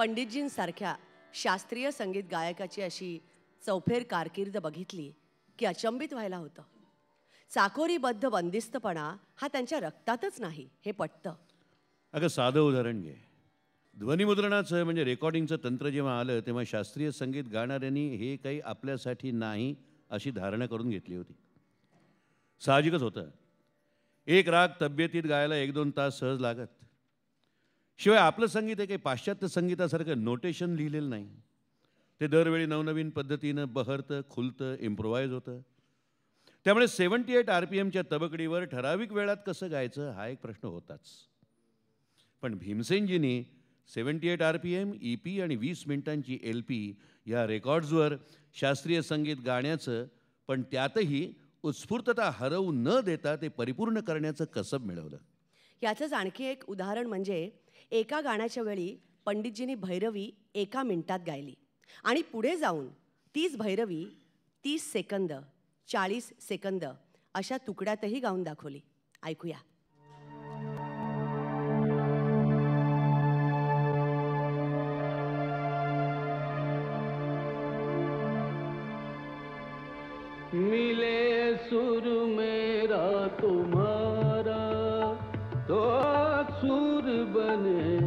पंडितजींसारख्या शास्त्रीय संगीत गायकाची अशी चौफेर कारकीर्द बघितली की अचंबित व्हायला होतं. चाकोरीबद्ध बंदिस्तपणा हा त्यांच्या रक्तातच नाही हे पटतं. अगं साधं उदाहरण घे. ध्वनिमुद्रणाचं म्हणजे रेकॉर्डिंगचं तंत्र जेव्हा आलं तेव्हा शास्त्रीय संगीत गाणाऱ्यांनी हे काही आपल्यासाठी नाही अशी धारणा करून घेतली होती. साहजिकच होतं. एक राग तब्येतीत गायला 1-2 तास सहज लागत. शिवाय आपलं संगीत हे काही पाश्चात्य संगीतासारखं नोटेशन लिहिलेलं नाही. ते दरवेळी नवनवीन पद्धतीनं बहरतं, खुलतं, इम्प्रोवाईज होतं. त्यामुळे 78 RPMच्या तबकडीवर ठराविक वेळात कसं गायचं हा एक प्रश्न होताच. पण भीमसेनजींनी 78 RPM, EP आणि 20 मिनिटांची LP या रेकॉर्ड्सवर शास्त्रीय संगीत गाण्याचं, पण त्यातही उत्स्फूर्तता हरवू न देता ते परिपूर्ण करण्याचं कसब मिळवलं. याचंच आणखी एक उदाहरण म्हणजे एका गाण्याच्या वेळी पंडितजींनी भैरवी 1 मिनिटात गायली आणि पुढे जाऊन तीच भैरवी 30 सेकंद, 40 सेकंद अशा तुकड्यातही गाऊन दाखवली. ऐकूया. मिले सुर मेरा तुम्हारा तो सुर बने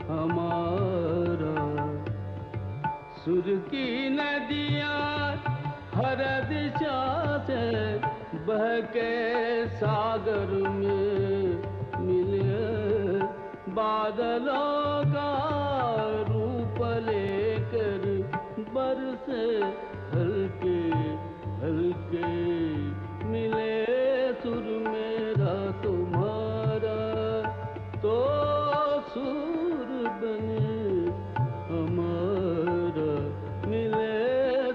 हमारा. सुर की नदियाँ हर दिशा से बहके सागर में मिले. बादलों का रूप लेकर बरसे हल्के हल्के. मिले सुर मेरा तुम्हारा तो सुर बने हमारा. मिले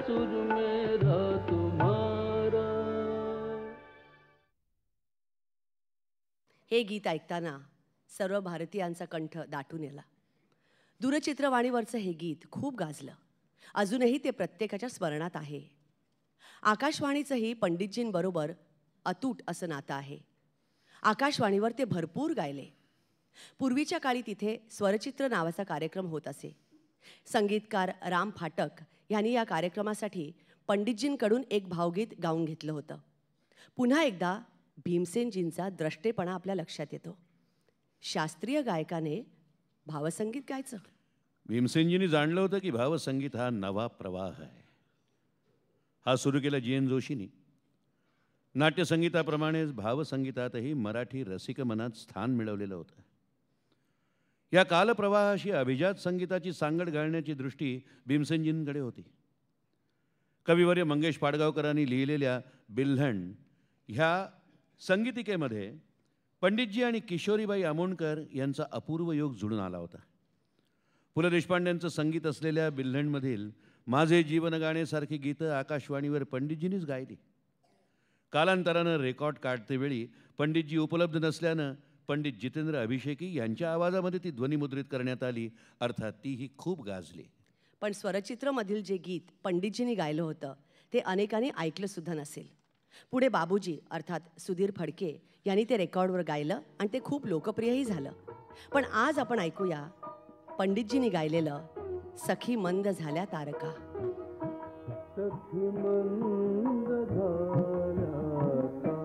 सुर मेरा तुम्हारा. हे गीत ऐकताना सर्व भारतीयांचा कंठ दाटून आला. दूरचित्रवाणीवरचं हे गीत खूप गाजलं. अजूनही ते प्रत्येकाच्या स्मरणात आहे. आकाशवाणीचंही पंडितजींबरोबर अतूट असं नातं आहे. आकाशवाणीवर ते भरपूर गायले. पूर्वीच्या काळी तिथे स्वरचित्र नावाचा कार्यक्रम होत असे. संगीतकार राम फाटक यांनी या कार्यक्रमासाठी पंडितजींकडून एक भावगीत गाऊन घेतलं होतं. पुन्हा एकदा भीमसेनजींचा द्रष्टेपणा आपल्या लक्षात येतो. शास्त्रीय गायकाने भावसंगीत गायचं. भीमसेनजींनी जाणलं होतं की भावसंगीत हा नवा प्रवाह आहे. हा सुरू केला GN जोशींनी. नाट्यसंगीताप्रमाणेच भावसंगीतातही मराठी रसिक मनात स्थान मिळवलेलं होतं. या कालप्रवाहाशी अभिजात संगीताची सांगड घालण्याची दृष्टी भीमसेनजींकडे होती. कविवर्य मंगेश पाडगावकरांनी लिहिलेल्या बिल्हण ह्या संगीतिकेमध्ये पंडितजी आणि किशोरीबाई आमोणकर यांचा अपूर्व योग जुळून आला होता. पु ल देशपांड्यांचं संगीत असलेल्या बिल्हणमधील माझे जीवन गाण्यासारखी गीतं आकाशवाणीवर पंडितजींनीच गायली. कालांतरानं रेकॉर्ड काढतेवेळी पंडितजी उपलब्ध नसल्यानं पंडित जितेंद्र अभिषेकी यांच्या आवाजामध्ये ती ध्वनिमुद्रित करण्यात आली. अर्थात तीही खूप गाजली. पण स्वरचित्रमधील जे गीत पंडितजींनी गायलं होतं ते अनेकांनी ऐकलं सुद्धा नसेल. पुढे बाबूजी अर्थात सुधीर फडके यांनी ते रेकॉर्डवर गायलं आणि ते खूप लोकप्रियही झालं. पण आज आपण ऐकूया पंडितजींनी गायलेलं सखी मंद झाल्या तारका. सखी मंद झाल्या तारका.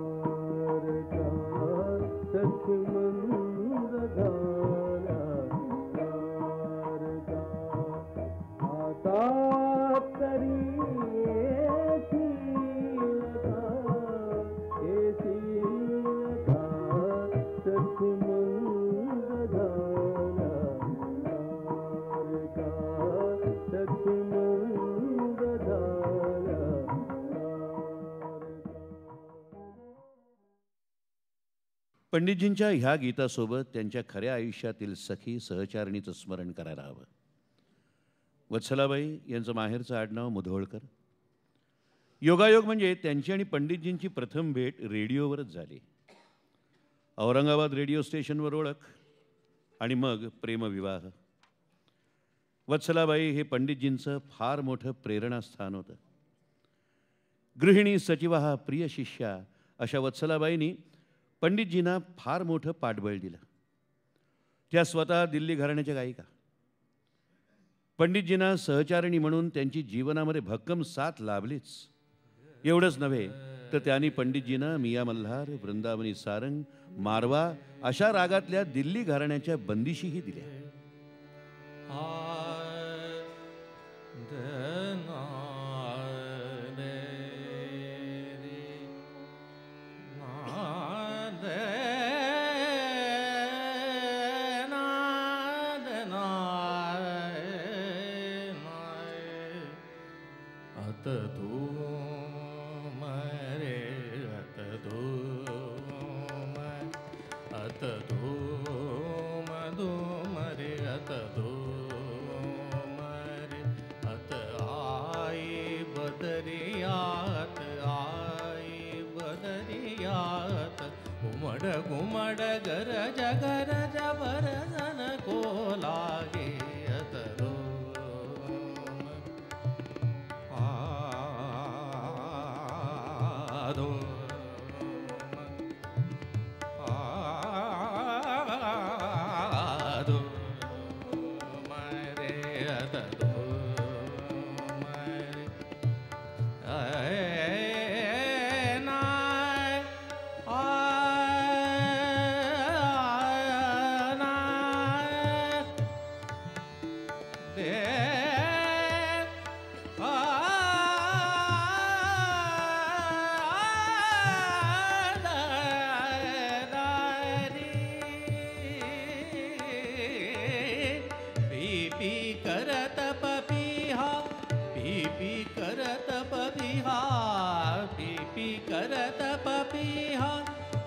सखी मंद झाल्या तारका. आता तरी येतील का. सखी मंद झाल्या तारका. सखी मंद झाल्या तारका. पंडितजींच्या ह्या गीतासोबत त्यांच्या खऱ्या आयुष्यातील सखी सहचारिणीचं स्मरण करायला हवं. वत्सलाबाई यांचं माहेरचं आडनाव मुधोळकर. योगायोग म्हणजे त्यांची आणि पंडितजींची प्रथम भेट रेडिओवरच झाली. औरंगाबाद रेडिओ स्टेशनवर ओळख आणि मग प्रेमविवाह. वत्सलाबाई हे पंडितजींचं फार मोठं प्रेरणास्थान होतं. गृहिणी सचिवा प्रिय शिष्या अशा वत्सलाबाईंनी पंडितजींना फार मोठं पाठबळ दिलं. त्या स्वतः दिल्ली घराण्याच्या गायिका. पंडितजींना सहचारिणी म्हणून त्यांची जीवनामध्ये भक्कम साथ लाभलीच. एवढंच नव्हे तर त्यांनी पंडितजींना मिया मल्हार, वृंदावनी सारंग, मारवा अशा रागातल्या दिल्ली घराण्याच्या बंदिशीही दिल्या. घुमड गरज गरज बरजन को लागे अतरो आदो आदो मरे अतरो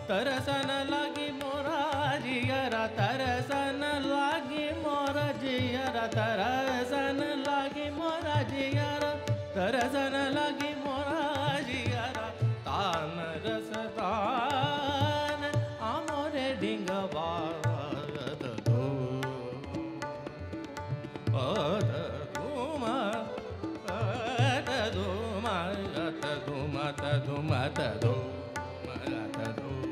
तरसन लागी मोरा जियरा तरसन लागी मोरा जियरा तरसन लागी मोरा जियरा तरसन लागी मोरा जियरा तान रस तान आमोरे डिंगवा दो अद धुमा अद धुमा अद धुमा अद धुमा अद धुमा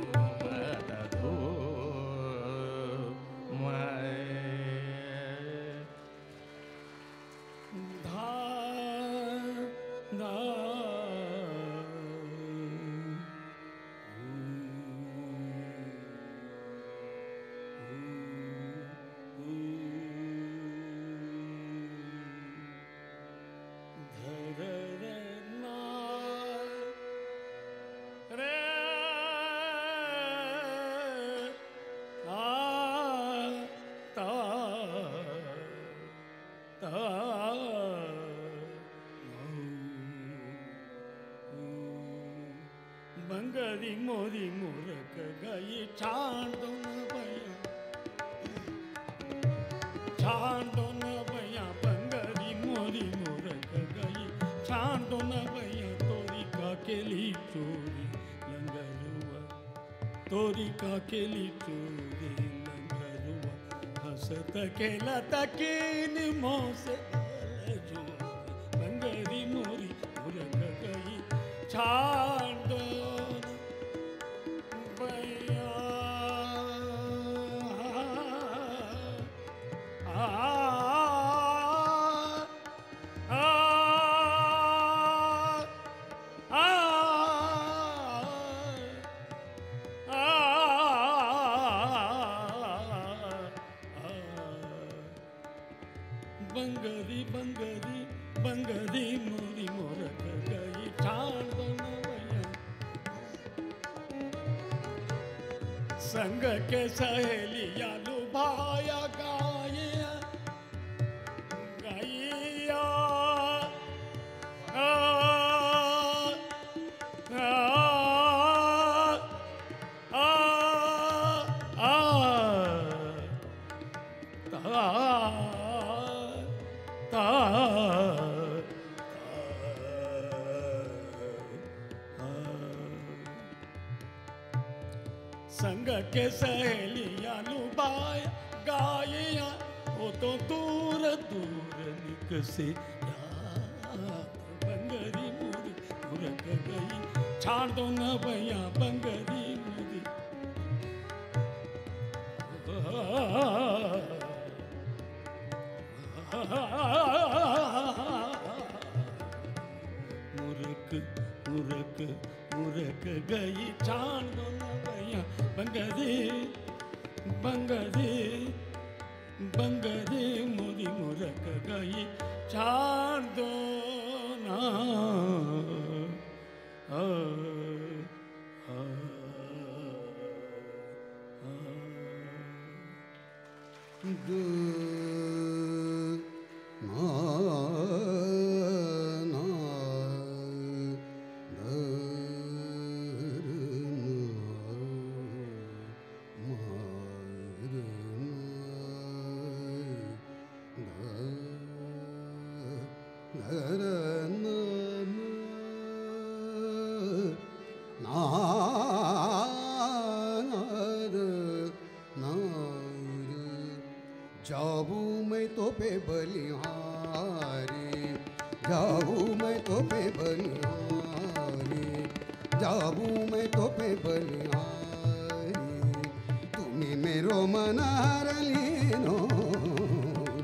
बंगरी मोरी मूरख गई छान दो न भैया बंगरी मोरी मूरख गई छान दो न भैया तोरी का केली चोरी लंगरुआ तोरी का केली चोरी लंगरुआ हसत केला तकीन मोसे बंगरी मोरी मूरख गई छान दो बंगरी बंगरी बंगरी मोरी मोरख गई ठाण दो न भैया संग के सहेलिया लुभाया गाया गाइया संग के सहेलिया लुभाया गाया वो तो दूर दूर निकसे बंगरी मोरी मुरक गई छाड़ दो न भैया बंगरी मोरी बंगरी बंगरी मोरी मोरक गई चार दो ना जाऊं मैं तो पे बलिहारी, जाऊं मैं तो पे बलिहारी, जाऊं मैं तो पे बलिहारी, तुम्ही मेरो मन हरलीनो,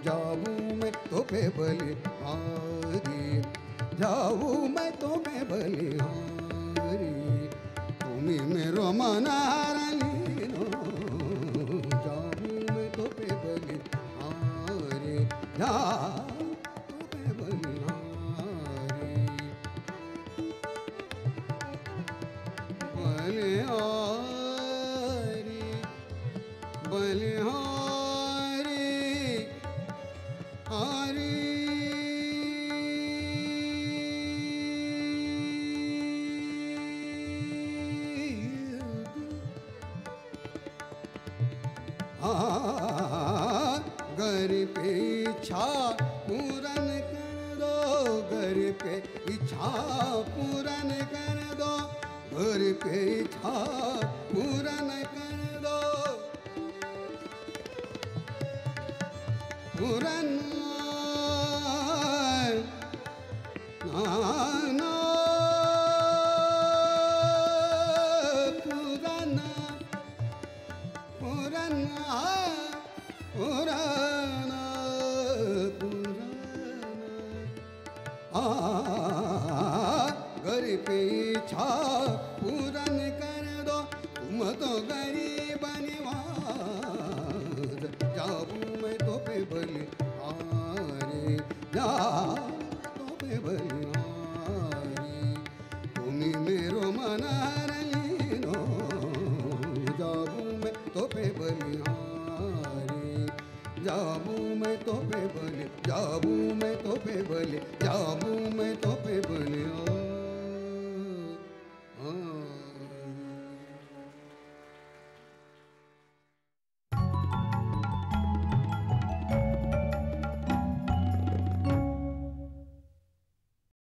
जाऊं मैं तो पे बलिहारी, जाऊं मैं तो पे बलिहारी, तुम्ही मेरो मन हरलीनो, जाऊं मैं तो पे बलिहारी, जाऊं तो पे बलिहारी, बलिहारी बलिहारी हरी घर पे इच्छा पूरन कर दो, घर पे इच्छा पूरन कर दो, घर पे इच्छा पूरन कर दो, पूरन नाना पूरन पूरन पुराना घर पे इच्छा पूरन कर दो, तुम तो गरीब निवाज, जाऊं मैं तो पे बलिहारी, जाऊं तो पे बलिहारी, तुम्ही मेरो मन हरलीनो, जाऊं मैं तो पे बलिहारी, जाऊं मैं तो पे बलि, जाऊं मैं तो पे बलि, जाऊं मैं तो पे बलिहारी।